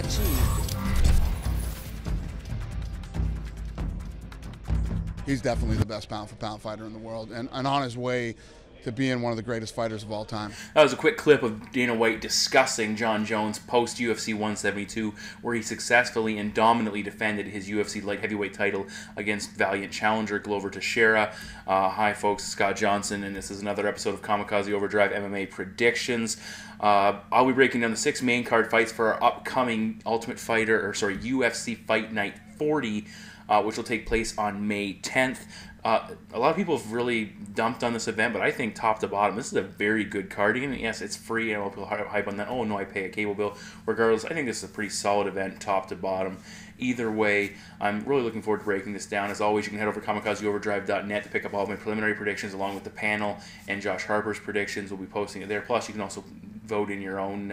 achieved. He's definitely the best pound-for-pound fighter in the world, and on his way to being one of the greatest fighters of all time. That was a quick clip of Dana White discussing Jon Jones post-UFC 172, where he successfully and dominantly defended his UFC light heavyweight title against valiant challenger Glover Teixeira. Hi folks, Scott Johnson, and this is another episode of Kamikaze Overdrive MMA Predictions. I'll be breaking down the 6 main card fights for our upcoming UFC Fight Night 40, which will take place on May 10th. A lot of people have really dumped on this event, but I think top to bottom, this is a very good card. Even, yes, it's free, and a lot of people hype on that. Oh, no, I pay a cable bill. Regardless, I think this is a pretty solid event, top to bottom. Either way, I'm really looking forward to breaking this down. As always, you can head over to kamikazeoverdrive.net to pick up all of my preliminary predictions, along with the panel and Josh Harper's predictions. We'll be posting it there. Plus, you can also vote on your own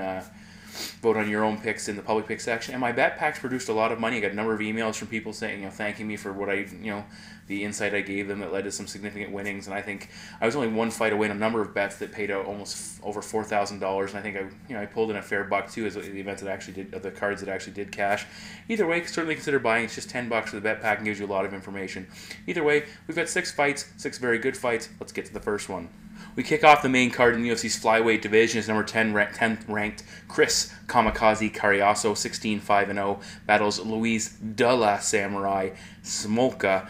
picks in the public pick section. And my bet packs produced a lot of money. I got a number of emails from people saying, thanking me for what the insight I gave them that led to some significant winnings. And I think I was only one fight away in a number of bets that paid out almost over $4,000. And I think I pulled in a fair buck too, as the events that actually did, the cards that actually did cash. Either way, certainly consider buying. It's just $10 for the bet pack and gives you a lot of information. Either way, we've got 6 fights, 6 very good fights. Let's get to the first one. We kick off the main card in the UFC's flyweight division as number 10th ranked Chris Kamikaze Cariaso, 16-5-0, battles Luis de la Samurai Smolka,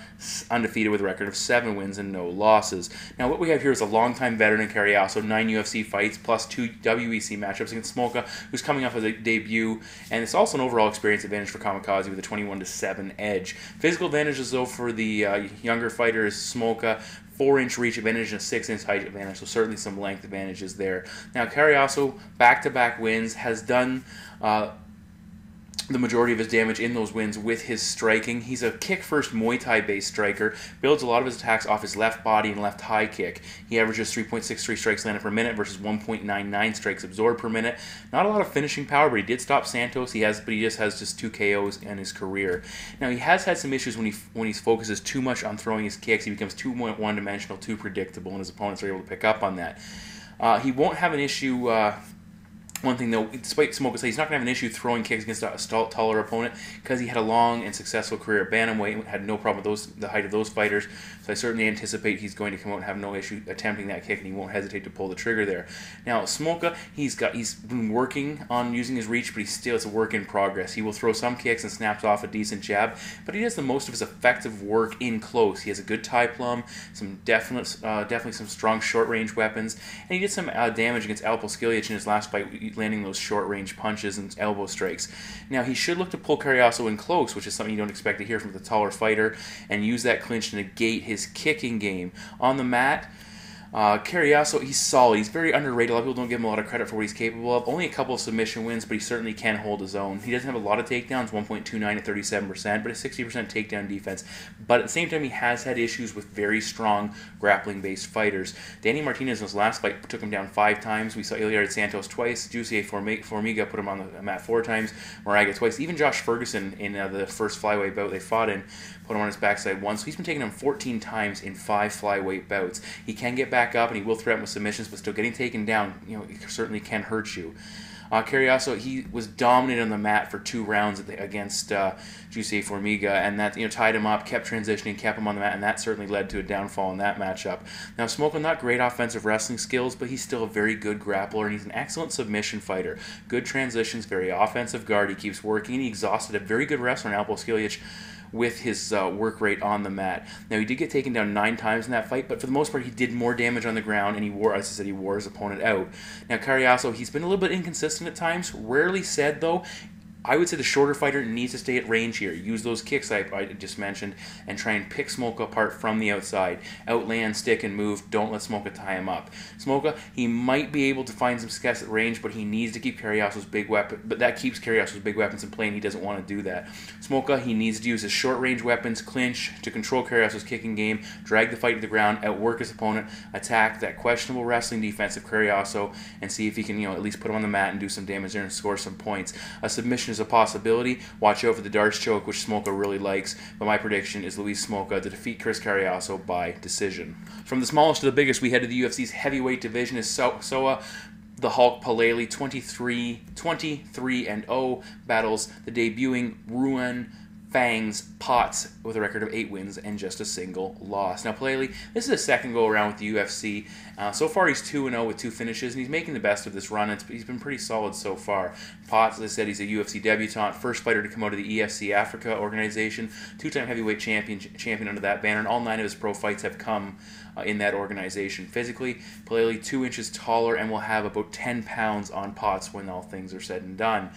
undefeated with a record of 7 wins and no losses. Now, what we have here is a longtime veteran in Cariaso, 9 UFC fights plus 2 WEC matchups against Smolka, who's coming off of a debut, and it's also an overall experience advantage for Kamikaze with a 21-7 edge. Physical advantages, though, for the younger fighter is Smolka. 4-inch reach advantage and a 6-inch height advantage, so certainly some length advantages there. Now, Cariaso, back-to-back wins, has done the majority of his damage in those wins with his striking. He's a kick-first Muay Thai-based striker, builds a lot of his attacks off his left body and left high kick. He averages 3.63 strikes landed per minute versus 1.99 strikes absorbed per minute. Not a lot of finishing power, but he did stop Santos. He just has 2 KOs in his career. Now, he has had some issues when he focuses too much on throwing his kicks. He becomes too one-dimensional, too predictable, and his opponents are able to pick up on that. He won't have an issue... One thing, though, despite Smolka say he's not going to have an issue throwing kicks against a taller opponent because he had a long and successful career at bantamweight and had no problem with the height of those fighters. So I certainly anticipate he's going to come out and have no issue attempting that kick, and he won't hesitate to pull the trigger there. Now, Smolka, he's been working on using his reach, but it's a work in progress. He will throw some kicks and snaps off a decent jab, but he does the most of his effective work in close. He has a good tie plum, definitely some strong short-range weapons, and he did some damage against Alpo Skilic in his last fight, landing those short-range punches and elbow strikes. Now, he should look to pull Cariaso in close, which is something you don't expect to hear from the taller fighter, and use that clinch to negate his kicking game. On the mat, Cariaso, he's solid. He's very underrated. A lot of people don't give him a lot of credit for what he's capable of. Only a couple of submission wins, but he certainly can hold his own. He doesn't have a lot of takedowns, 1.29 at 37%, but a 60% takedown defense. But at the same time, he has had issues with very strong grappling-based fighters. Danny Martinez in his last fight took him down 5 times. We saw Eliard Santos twice. Jussier Formiga put him on the mat 4 times. Moraga twice. Even Josh Ferguson in the first flyweight bout they fought in put him on his backside once. So he's been taking him 14 times in 5 flyweight bouts. He can get back up and he will threaten with submissions, but still getting taken down, it certainly can hurt you. Cariaso, he was dominant on the mat for 2 rounds against Jussier Formiga, and that tied him up, kept transitioning, kept him on the mat, and that certainly led to a downfall in that matchup. Now, Smolka, not great offensive wrestling skills, but he's still a very good grappler, and he's an excellent submission fighter. Good transitions, very offensive guard. He keeps working. He exhausted a very good wrestler in Alpo Skilic with his work rate on the mat. Now, he did get taken down 9 times in that fight, but for the most part, he did more damage on the ground, and he wore his opponent out. Now, Cariaso, he's been a little bit inconsistent at times. Rarely said, though. I would say the shorter fighter needs to stay at range here. Use those kicks I just mentioned and try and pick Smolka apart from the outside. Outland, stick, and move. Don't let Smolka tie him up. Smolka, he might be able to find some success at range, but he needs to keep Cariaso's big weapon. But that keeps Cariaso's big weapons in play, and he doesn't want to do that. Smolka, he needs to use his short-range weapons, clinch, to control Cariaso's kicking game, drag the fight to the ground, outwork his opponent, attack that questionable wrestling defense of Cariaso, and see if he can, at least put him on the mat and do some damage there and score some points. A submission is a possibility. Watch out for the darts choke, which Smolka really likes, but my prediction is Luis Smolka to defeat Chris Cariaso by decision. From the smallest to the biggest, we head to the UFC's heavyweight division as Soa The Hulk Palelei 23-0 battles the debuting Ruan Fangs Potts with a record of 8 wins and just a single loss. Now Palelei, this is his second go around with the UFC. So far he's 2-0 with 2 finishes, and he's making the best of this run. He's been pretty solid so far. Potts, as I said, he's a UFC debutant, first fighter to come out of the EFC Africa organization, 2-time heavyweight champion under that banner, and all 9 of his pro fights have come in that organization. Physically, Palelei 2 inches taller and will have about 10 pounds on Potts when all things are said and done.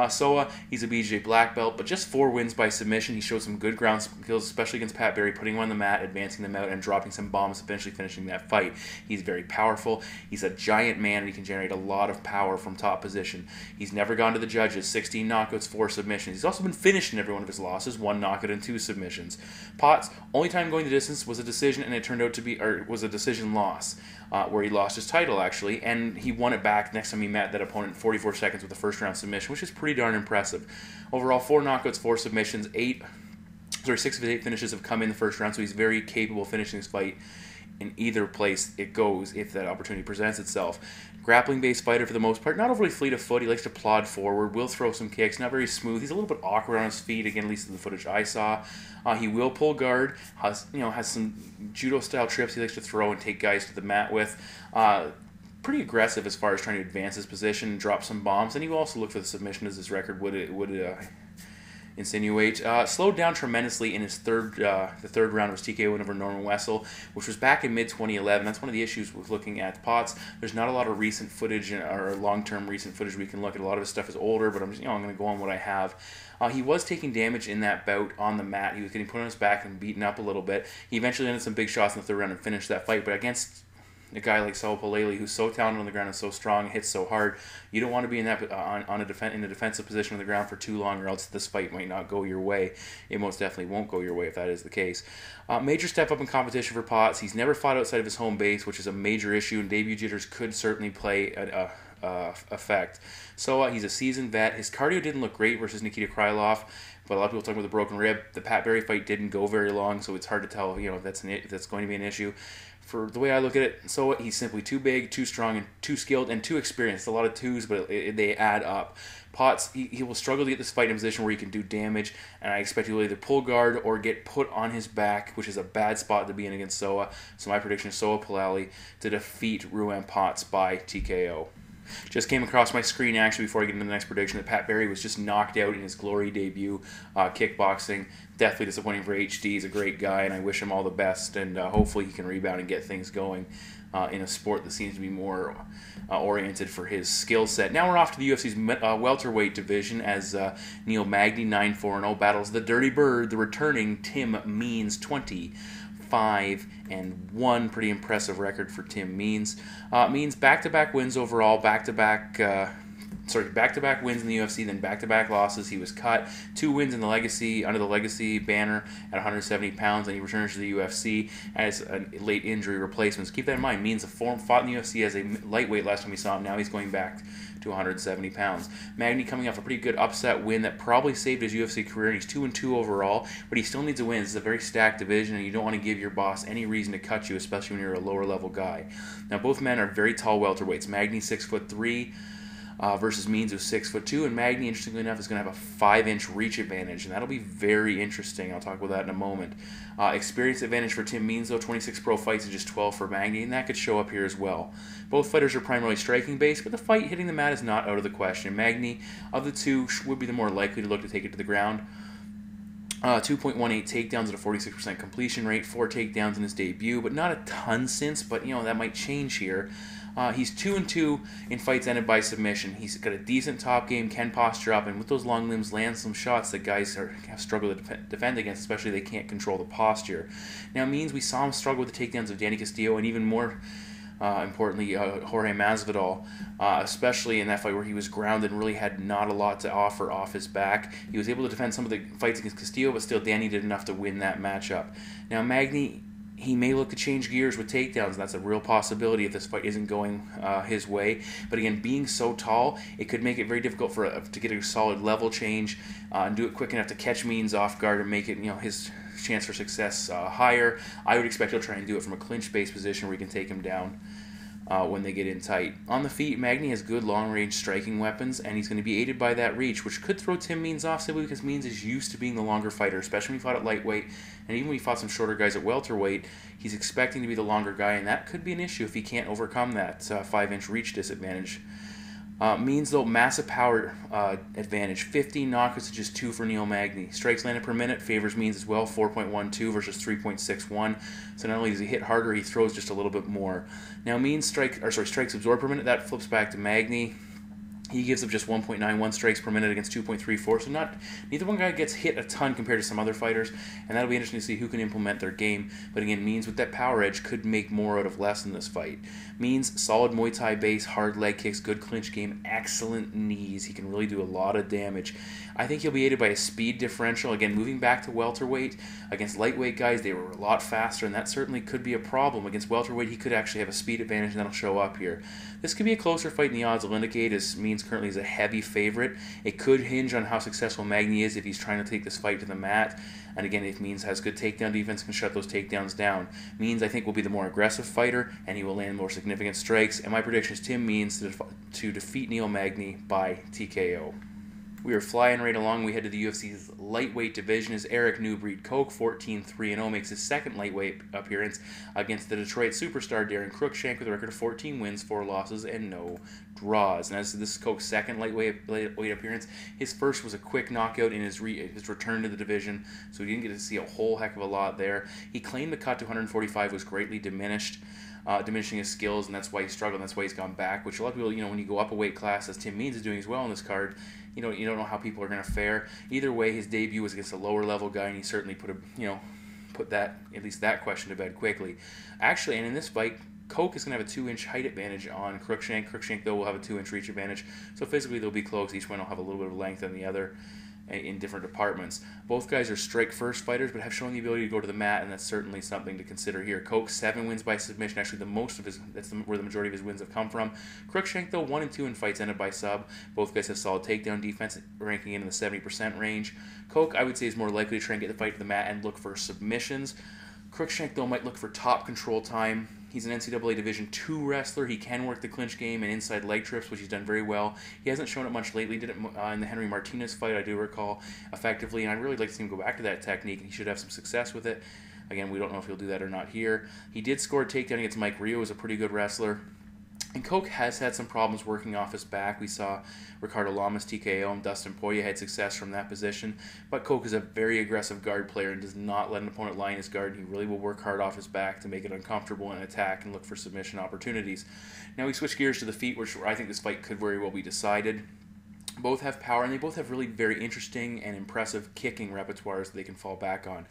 Soa, he's a BJJ black belt, but just 4 wins by submission. He showed some good ground skills, especially against Pat Barry, putting him on the mat, advancing them out, and dropping some bombs, eventually finishing that fight. He's very powerful. He's a giant man, and he can generate a lot of power from top position. He's never gone to the judges. 16 knockouts, 4 submissions. He's also been finished in every one of his losses, 1 knockout and 2 submissions. Potts, only time going the distance was a decision, and it turned out to be, or was a decision loss, where he lost his title actually, and he won it back next time he met that opponent in 44 seconds with a first round submission, which is pretty darn impressive. Overall, 4 knockouts, 4 submissions, 6 of his 8 finishes have come in the first round, so he's very capable of finishing this fight in either place it goes if that opportunity presents itself. Grappling-based fighter for the most part, not overly fleet of foot. He likes to plod forward, will throw some kicks, not very smooth. He's a little bit awkward on his feet, again, at least in the footage I saw. He will pull guard, has some judo-style trips he likes to throw and take guys to the mat with. Pretty aggressive as far as trying to advance his position and drop some bombs, and he will also look for the submission as his record would insinuate. Slowed down tremendously in his the third round of his TKO win over Norman Wessel, which was back in mid-2011. That's one of the issues with looking at Potts. There's not a lot of recent footage or long-term recent footage we can look at. A lot of his stuff is older, but I'm going to go on what I have. He was taking damage in that bout on the mat. He was getting put on his back and beaten up a little bit. He eventually landed some big shots in the third round and finished that fight, but against a guy like Silva This, who's so talented on the ground and so strong and hits so hard, you don't want to be in that in a defensive position on the ground for too long, or else this fight might not go your way. It most definitely won't go your way if that is the case. Major step up in competition for Potts. He's never fought outside of his home base, which is a major issue, and debut jitters could certainly play effect. So he's a seasoned vet. His cardio didn't look great versus Nikita Krylov, but a lot of people talking about the broken rib. The Pat Barry fight didn't go very long, so it's hard to tell if that's going to be an issue. For the way I look at it, so he's simply too big, too strong, and too skilled, and too experienced. A lot of twos, but they add up. Potts, he will struggle to get this fight in a position where he can do damage, and I expect he will either pull guard or get put on his back, which is a bad spot to be in against Soa. So my prediction is Soa Palelei to defeat Ruan Potts by TKO. Just came across my screen actually before I get into the next prediction that Pat Barry was just knocked out in his glory debut kickboxing. Definitely disappointing for HD. He's a great guy, and I wish him all the best, and hopefully he can rebound and get things going in a sport that seems to be more oriented for his skill set. Now we're off to the UFC's welterweight division as Neil Magny, 9-4-0, battles the Dirty Bird, the returning Tim Means, 25-1. Pretty impressive record for Tim Means. Means back-to-back wins overall, back-to-back wins in the UFC, then back-to-back losses. He was cut. 2 wins in the Legacy under the Legacy banner at 170 pounds, and he returns to the UFC as a late injury replacement. So keep that in mind. Means fought in the UFC as a lightweight last time we saw him. Now he's going back to 170 pounds. Magny coming off a pretty good upset win that probably saved his UFC career. He's 2-2 overall, but he still needs a win. This is a very stacked division, and you don't want to give your boss any reason to cut you, especially when you're a lower-level guy. Now, both men are very tall welterweights. Magny 6'3", versus Means, who's 6'2", and Magny, interestingly enough, is going to have a 5-inch reach advantage, and that'll be very interesting. I'll talk about that in a moment. Experience advantage for Tim Means, though, 26 pro fights and just 12 for Magny, and that could show up here as well. Both fighters are primarily striking-based, but the fight hitting the mat is not out of the question. Magny, of the two, would be the more likely to look to take it to the ground. 2.18 takedowns at a 46% completion rate, 4 takedowns in his debut, but not a ton since, but that might change here. He's 2-2 in fights ended by submission. He's got a decent top game, can posture up, and with those long limbs, land some shots that guys have struggled to defend against, especially they can't control the posture. Now, Means, we saw him struggle with the takedowns of Danny Castillo, and even more importantly, Jorge Masvidal, especially in that fight where he was grounded and really had not a lot to offer off his back. He was able to defend some of the fights against Castillo, but still Danny did enough to win that matchup. Now, Magny, he may look to change gears with takedowns, and that's a real possibility if this fight isn't going his way. But again, being so tall, it could make it very difficult to get a solid level change and do it quick enough to catch Means off guard and make it, his chance for success higher. I would expect he'll try and do it from a clinch-based position where he can take him down when they get in tight. On the feet, Magny has good long-range striking weapons, and he's going to be aided by that reach, which could throw Tim Means off simply because Means is used to being the longer fighter, especially when he fought at lightweight, and even when he fought some shorter guys at welterweight, he's expecting to be the longer guy, and that could be an issue if he can't overcome that 5-inch reach disadvantage. Means, though, massive power advantage. 15 knockouts to just 2 for Neil Magny. Strikes landed per minute favors Means as well, 4.12 versus 3.61. So not only does he hit harder, he throws just a little bit more. Now Means strikes absorbed per minute. That flips back to Magny. He gives up just 1.91 strikes per minute against 2.34, so neither one guy gets hit a ton compared to some other fighters, and that'll be interesting to see who can implement their game. But again, Means with that power edge could make more out of less in this fight. Means solid Muay Thai base, hard leg kicks, good clinch game, excellent knees. He can really do a lot of damage. I think he'll be aided by a speed differential. Again, moving back to welterweight against lightweight guys, they were a lot faster, and that certainly could be a problem. Against welterweight, he could actually have a speed advantage, and that'll show up here. This could be a closer fight than the odds will indicate, as Means currently is a heavy favorite. It could hinge on how successful Magny is if he's trying to take this fight to the mat. And again, if Means has good takedown defense, can shut those takedowns down. Means, I think, will be the more aggressive fighter, and he will land more significant strikes. And my prediction is Tim Means to defeat Neil Magny by TKO. We are flying right along. We head to the UFC's lightweight division as Erik New Breed Koch, 14-3-0, makes his second lightweight appearance against the Detroit superstar Darren Cruickshank with a record of 14 wins, 4 losses, and no draws. And as this is Koch's second lightweight appearance, his first was a quick knockout in his return to the division, so he didn't get to see a whole heck of a lot there. He claimed the cut to 145 was greatly diminished. Diminishing his skills, and that's why he struggled, and that's why he's gone back, which a lot of people, when you go up a weight class, as Tim Means is doing as well on this card, you don't know how people are going to fare. Either way, his debut was against a lower level guy, and he certainly put that, at least that question to bed quickly. Actually, and in this fight, Koch is going to have a 2-inch height advantage on Cruickshank. Cruickshank, though, will have a 2-inch reach advantage, so physically they'll be close. Each one will have a little bit of length than the other in different departments. Both guys are strike-first fighters, but have shown the ability to go to the mat, and that's certainly something to consider here. Koch, 7 wins by submission, actually where the majority of his wins have come from. Cruickshank, though, 1 and 2 in fights ended by sub. Both guys have solid takedown defense, ranking in the 70% range. Koch, I would say, is more likely to try and get the fight to the mat and look for submissions. Cruickshank, though, might look for top control time. He's an NCAA Division II wrestler. He can work the clinch game and inside leg trips, which he's done very well. He hasn't shown it much lately. Did it in the Henry Martinez fight, I do recall, effectively. And I'd really like to see him go back to that technique, and he should have some success with it. Again, we don't know if he'll do that or not here. He did score a takedown against Mike Rio, who's a pretty good wrestler. And Koch has had some problems working off his back. We saw Ricardo Lamas TKO and Dustin Poirier had success from that position. But Koch is a very aggressive guard player and does not let an opponent lie in his guard. He really will work hard off his back to make it uncomfortable and attack and look for submission opportunities. Now we switch gears to the feet, where I think this fight could very well be decided. Both have power, and they both have really very interesting and impressive kicking repertoires that they can fall back on.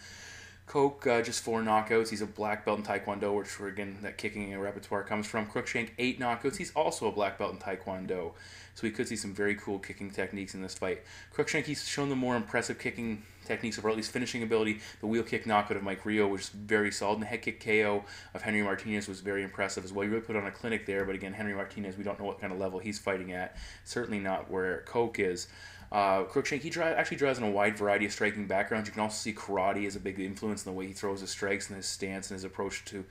Koch, just 4 knockouts. He's a black belt in Taekwondo, which, again, that kicking repertoire comes from. Cruickshank, 8 knockouts. He's also a black belt in Taekwondo. So we could see some very cool kicking techniques in this fight. Cruickshank, he's shown the more impressive kicking techniques, or at least finishing ability. The wheel kick knockout of Mike Rio was very solid, and the head kick KO of Henry Martinez was very impressive as well. He really put on a clinic there, but again, Henry Martinez, we don't know what kind of level he's fighting at. Certainly not where Koch is. Cruickshank, he actually draws in a wide variety of striking backgrounds. You can also see karate as a big influence in the way he throws his strikes and his stance and his approach to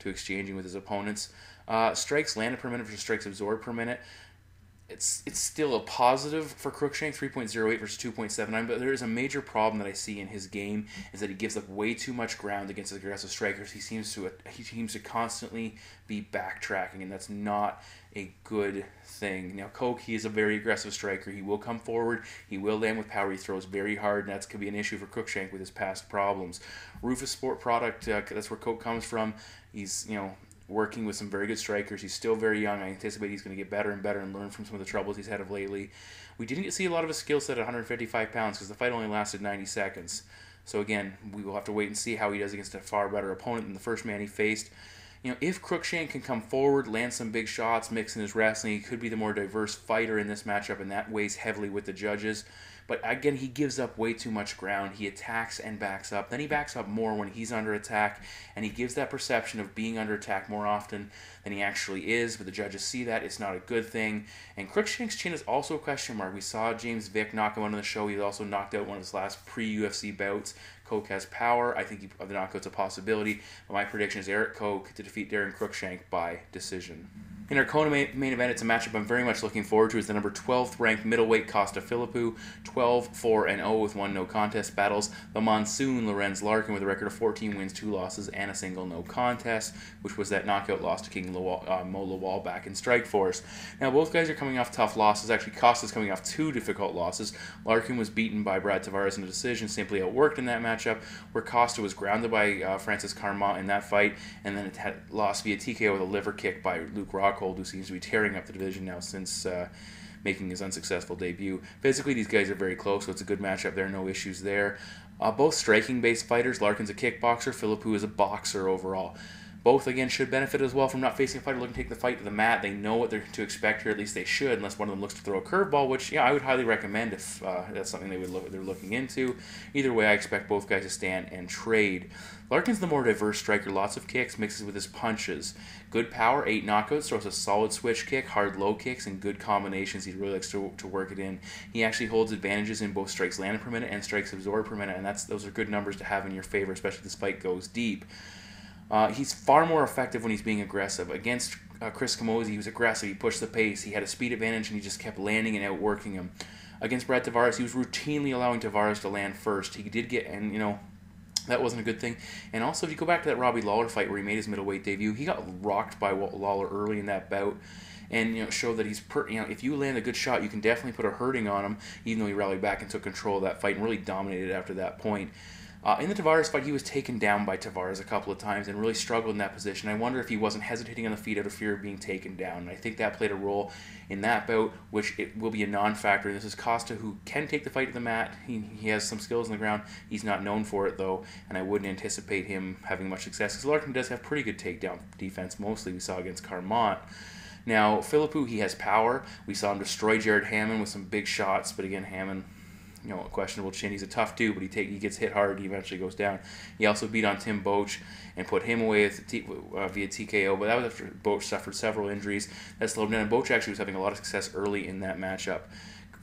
exchanging with his opponents. Strikes landed per minute versus strikes absorbed per minute. It's still a positive for Cruickshank, 3.08 versus 2.79, but there is a major problem that I see in his game, is that he gives up way too much ground against his aggressive strikers. He seems to constantly be backtracking, and that's not a good thing. Now, Koch, he is a very aggressive striker. He will come forward. He will land with power. He throws very hard, and that could be an issue for Cruickshank with his past problems. Rufus Sport Product, that's where Koch comes from. He's, working with some very good strikers. He's still very young. I anticipate he's going to get better and better and learn from some of the troubles he's had of lately. We didn't get to see a lot of his skill set at 155 pounds because the fight only lasted 90 seconds. So again, we will have to wait and see how he does against a far better opponent than the first man he faced. If Cruickshank can come forward, land some big shots, mix in his wrestling, he could be the more diverse fighter in this matchup, and that weighs heavily with the judges. But again, he gives up way too much ground. He attacks and backs up. Then he backs up more when he's under attack, and he gives that perception of being under attack more often than he actually is. But the judges see that. It's not a good thing. And Cruickshank's chin is also a question mark. We saw James Vick knock him out on the show. He also knocked out one of his last pre-UFC bouts. Koch has power. I think the knockout's a possibility. But my prediction is Erik Koch to defeat Darren Cruickshank by decision. In our co-main event, it's a matchup I'm very much looking forward to. It's the number 12th ranked middleweight Costa Philippou, 12-4-0 with 1 no contest battles the Monsoon Lorenz Larkin with a record of 14 wins, 2 losses, and a single no contest, which was that knockout loss to King Mo Lawal back in Strikeforce. Now, both guys are coming off tough losses. Actually, Costa's coming off 2 difficult losses. Larkin was beaten by Brad Tavares in a decision, simply outworked in that matchup, where Costa was grounded by Francis Carmont in that fight, and then it had lost via TKO with a liver kick by Luke Rockhold, who seems to be tearing up the division now since making his unsuccessful debut. Physically, these guys are very close, so it's a good matchup there, no issues there. Both striking-based fighters. Larkin's a kickboxer, Philippou is a boxer overall. Both, again, should benefit as well from not facing a fighter looking to take the fight to the mat. They know what they're to expect here, at least they should, unless one of them looks to throw a curveball, which, yeah, I would highly recommend if that's something they're looking into. Either way, I expect both guys to stand and trade. Larkin's the more diverse striker, lots of kicks, mixes with his punches. Good power, 8 knockouts, throws a solid switch kick, hard low kicks, and good combinations. He really likes to work it in. He actually holds advantages in both strikes landed per minute and strikes absorbed per minute, and those are good numbers to have in your favor, especially if the spike goes deep. He's far more effective when he's being aggressive. Against Chris Camozzi, he was aggressive. He pushed the pace. He had a speed advantage, and he just kept landing and outworking him. Against Brad Tavares, he was routinely allowing Tavares to land first. He did get, and that wasn't a good thing. And also, if you go back to that Robbie Lawler fight where he made his middleweight debut, he got rocked by Lawler early in that bout, and showed that he's if you land a good shot, you can definitely put a hurting on him. Even though he rallied back and took control of that fight and really dominated after that point. In the Tavares fight, he was taken down by Tavares a couple of times and really struggled in that position. I wonder if he wasn't hesitating on the feet out of fear of being taken down. And I think that played a role in that bout, which it will be a non-factor. This is Costa, who can take the fight to the mat. He has some skills on the ground. He's not known for it, though, and I wouldn't anticipate him having much success, because Larkin does have pretty good takedown defense, mostly we saw against Carmont. Now, Philippou, he has power. We saw him destroy Jared Hammond with some big shots, but again, Hammond, a questionable chin. He's a tough dude, but he gets hit hard. He eventually goes down. He also beat on Tim Boach and put him away via TKO, but that was after Boach suffered several injuries. That slowed him down, and Boach actually was having a lot of success early in that matchup.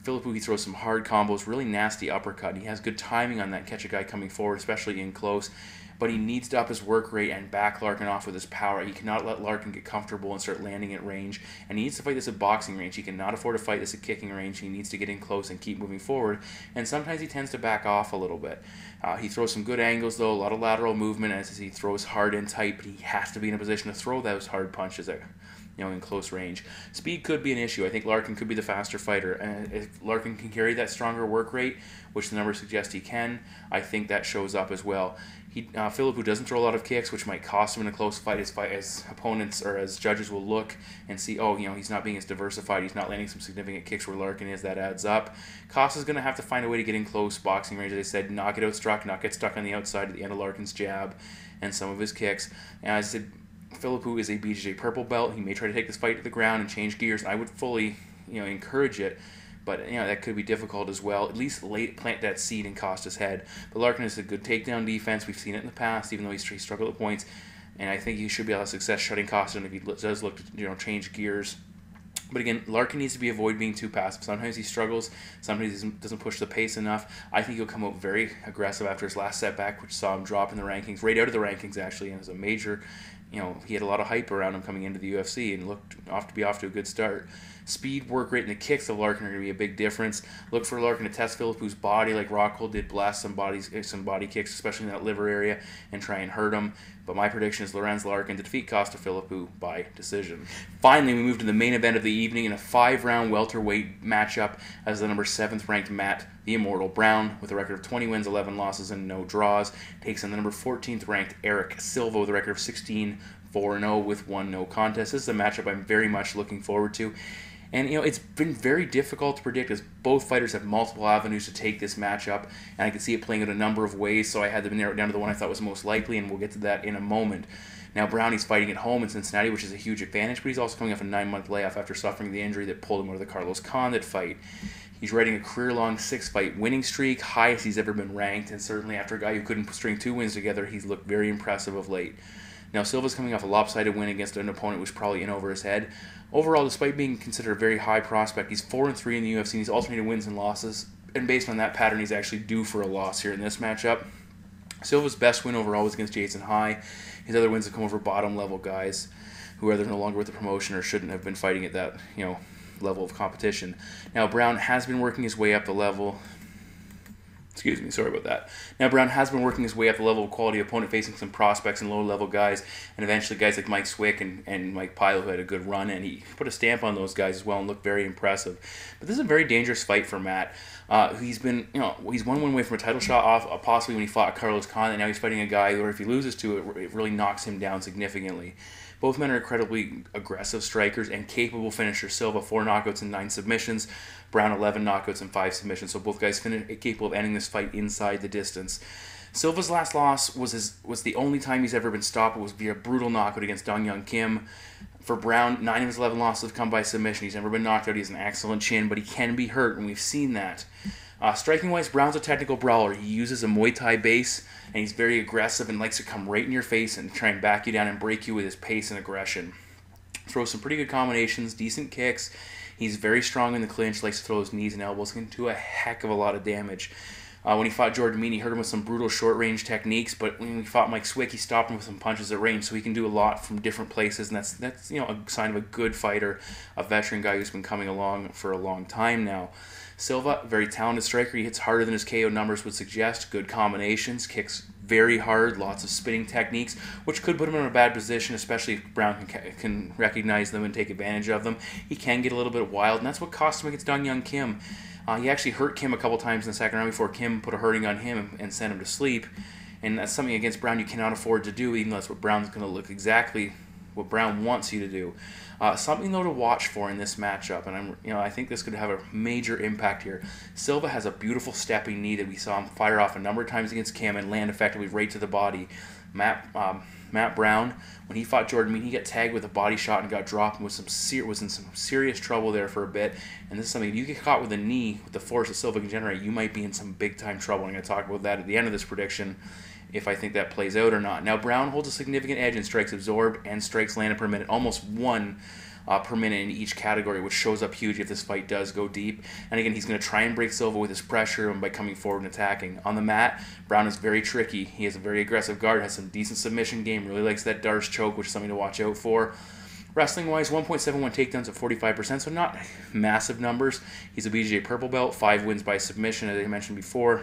Philippou, he throws some hard combos, really nasty uppercut, and he has good timing on that, catch a guy coming forward, especially in close. But he needs to up his work rate and back Larkin off with his power. He cannot let Larkin get comfortable and start landing at range. And he needs to fight this at boxing range. He cannot afford to fight this at kicking range. He needs to get in close and keep moving forward. And sometimes he tends to back off a little bit. He throws some good angles, though, a lot of lateral movement as he throws hard and tight. But he has to be in a position to throw those hard punches in close range. Speed could be an issue. I think Larkin could be the faster fighter. And if Larkin can carry that stronger work rate, which the numbers suggest he can, I think that shows up as well. Philippou doesn't throw a lot of kicks, which might cost him in a close fight as opponents or as judges will look and see, he's not being as diversified. He's not landing some significant kicks where Larkin is. That adds up. Costa's going to have to find a way to get in close boxing range. As I said, not get outstruck, not get stuck on the outside at the end of Larkin's jab and some of his kicks. And as I said, Philippou is a BJJ purple belt. He may try to take this fight to the ground and change gears. I would fully, encourage it. But, that could be difficult as well. At least plant that seed in Costa's head. But Larkin has a good takedown defense. We've seen it in the past, even though he struggled at points. And I think he should be able to have success shutting Costa if he does look to, change gears. But again, Larkin needs to avoid being too passive. Sometimes he struggles. Sometimes he doesn't push the pace enough. I think he'll come out very aggressive after his last setback, which saw him drop in the rankings, right out of the rankings, actually. And it was a major, he had a lot of hype around him coming into the UFC and looked off to a good start. Speed, work rate, and the kicks of Larkin are going to be a big difference. Look for Larkin to test Philippou's body like Rockhold did, blast some body kicks, especially in that liver area, and try and hurt him. But my prediction is Lorenz Larkin to defeat Costa Philippou by decision. Finally, we move to the main event of the evening in a 5-round welterweight matchup as the number 7th ranked Matt, the Immortal Brown, with a record of 20 wins, 11 losses, and no draws, takes on the number 14th ranked Erik Silva with a record of 16-4-0 with 1 no contest. This is a matchup I'm very much looking forward to. And, it's been very difficult to predict as both fighters have multiple avenues to take this matchup, and I could see it playing out a number of ways, so I had to narrow it down to the one I thought was most likely, and we'll get to that in a moment. Now, Brownie's fighting at home in Cincinnati, which is a huge advantage, but he's also coming off a 9-month layoff after suffering the injury that pulled him out of the Carlos Condit fight. He's riding a career-long 6-fight winning streak, highest he's ever been ranked, and certainly after a guy who couldn't string 2 wins together, he's looked very impressive of late. Now, Silva's coming off a lopsided win against an opponent who was probably in over his head. Overall, despite being considered a very high prospect, he's 4-3 in the UFC, and he's alternated wins and losses, and based on that pattern, he's actually due for a loss here in this matchup. Silva's best win overall was against Jason High. His other wins have come over bottom-level guys who are either no longer with the promotion or shouldn't have been fighting at that, level of competition. Now, Brown has been working his way up the level. Excuse me, sorry about that. Now, Brown has been working his way up the level of quality opponent, facing some prospects and lower-level guys, and eventually guys like Mike Swick and Mike Palelei, who had a good run, and he put a stamp on those guys as well and looked very impressive. But this is a very dangerous fight for Matt. He's been, he's one away from a title shot off, possibly when he fought Carlos Khan, and now he's fighting a guy where if he loses to it, it really knocks him down significantly. Both men are incredibly aggressive strikers and capable finishers. Silva 4 knockouts and 9 submissions. Brown 11 knockouts and 5 submissions. So both guys capable of ending this fight inside the distance. Silva's last loss was the only time he's ever been stopped. It was via brutal knockout against Dong Young Kim. For Brown, 9 of his 11 losses have come by submission. He's never been knocked out. He has an excellent chin, but he can be hurt, and we've seen that. Striking-wise, Brown's a technical brawler. He uses a Muay Thai base, and he's very aggressive and likes to come right in your face and try and back you down and break you with his pace and aggression. Throws some pretty good combinations, decent kicks. He's very strong in the clinch, likes to throw his knees and elbows, can do a heck of a lot of damage. When he fought Jordan Meany, he hurt him with some brutal short-range techniques, but when he fought Mike Swick, he stopped him with some punches at range, so he can do a lot from different places, and that's a sign of a good fighter, a veteran guy who's been coming along for a long time now. Silva, very talented striker. He hits harder than his KO numbers would suggest. Good combinations, kicks very hard, lots of spinning techniques, which could put him in a bad position, especially if Brown can recognize them and take advantage of them. He can get a little bit wild, and that's what cost him against Dong Young Kim. He actually hurt Kim a couple times in the second round before Kim put a hurting on him and sent him to sleep. And that's something against Brown you cannot afford to do, even though that's what Brown's going to look exactly what Brown wants you to do. Something though to watch for in this matchup, and I think this could have a major impact here. Silva has a beautiful stepping knee that we saw him fire off a number of times against Kim and land effectively right to the body. Matt Brown, when he fought Jordan Meany, he got tagged with a body shot and got dropped and was in some serious trouble there for a bit. And this is something, if you get caught with a knee with the force that Silva can generate, you might be in some big time trouble. I'm going to talk about that at the end of this prediction, if I think that plays out or not. Now, Brown holds a significant edge in strikes absorbed and strikes landed per minute, almost 1 per minute in each category, which shows up huge if this fight does go deep. And again, he's going to try and break Silva with his pressure and by coming forward and attacking. On the mat, Brown is very tricky. He has a very aggressive guard, has some decent submission game, really likes that Darce choke, which is something to watch out for. Wrestling-wise, 1.71 takedowns at 45%, so not massive numbers. He's a BJJ purple belt, 5 wins by submission, as I mentioned before.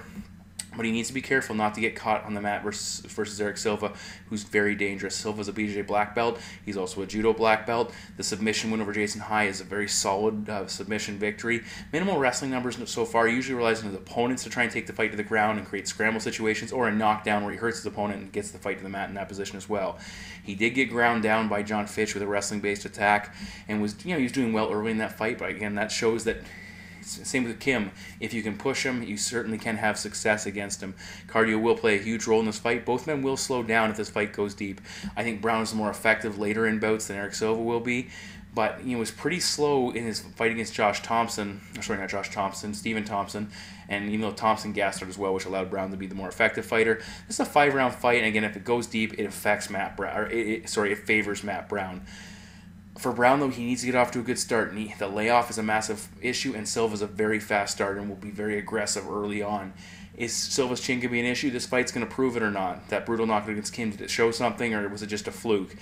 But he needs to be careful not to get caught on the mat versus Erik Silva, who's very dangerous. Silva's a BJJ black belt. He's also a judo black belt. The submission win over Jason High is a very solid submission victory. Minimal wrestling numbers so far. He usually relies on his opponents to try and take the fight to the ground and create scramble situations, or a knockdown where he hurts his opponent and gets the fight to the mat in that position as well. He did get ground down by John Fitch with a wrestling-based attack, and was he was doing well early in that fight. But again, that shows that. Same with Kim. If you can push him, you certainly can have success against him. Cardio will play a huge role in this fight. Both men will slow down if this fight goes deep. I think Brown is more effective later in bouts than Erik Silva will be, but he was pretty slow in his fight against Stephen Thompson, and even though Thompson gassed out as well, which allowed Brown to be the more effective fighter. This is a 5-round fight, and again, if it goes deep, it affects Matt Brown, or it favors Matt Brown. For Brown, though, he needs to get off to a good start. And the layoff is a massive issue, and Silva's a very fast starter and will be very aggressive early on. Is Silva's chin going to be an issue? This fight's going to prove it or not. That brutal knockout against Kim, did it show something, or was it just a fluke?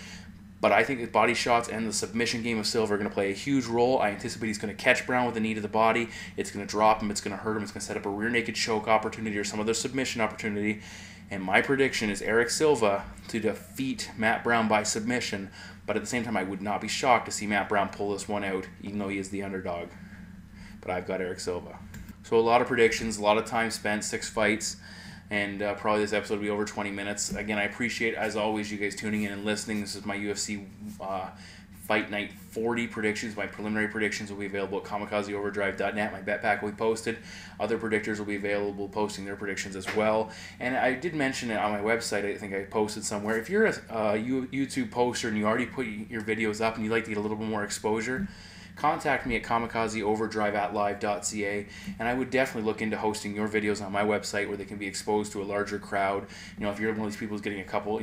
But I think the body shots and the submission game of Silva are going to play a huge role. I anticipate he's going to catch Brown with the knee to the body. It's going to drop him. It's going to hurt him. It's going to set up a rear naked choke opportunity or some other submission opportunity. And my prediction is Erik Silva to defeat Matt Brown by submission. But at the same time, I would not be shocked to see Matt Brown pull this one out, even though he is the underdog. But I've got Erik Silva. So a lot of predictions, a lot of time spent, 6 fights, and probably this episode will be over 20 minutes. Again, I appreciate, as always, you guys tuning in and listening. This is my UFC Fight Night 40 predictions. My preliminary predictions will be available at kamikazeoverdrive.net. My bet pack will be posted. Other predictors will be available posting their predictions as well. And I did mention it on my website. I think I posted somewhere. If you're a YouTube poster and you already put your videos up and you'd like to get a little bit more exposure, contact me at kamikazeoverdrive@live.ca, and I would definitely look into hosting your videos on my website where they can be exposed to a larger crowd. If you're one of these people who's getting a couple,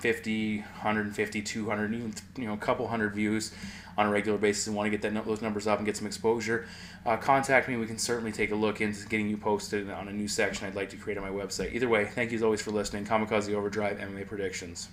50, 150, 200, even a couple hundred views on a regular basis and want to get those numbers up and get some exposure, contact me. We can certainly take a look into getting you posted on a new section I'd like to create on my website. Either way, thank you as always for listening. Kamikaze Overdrive MMA Predictions.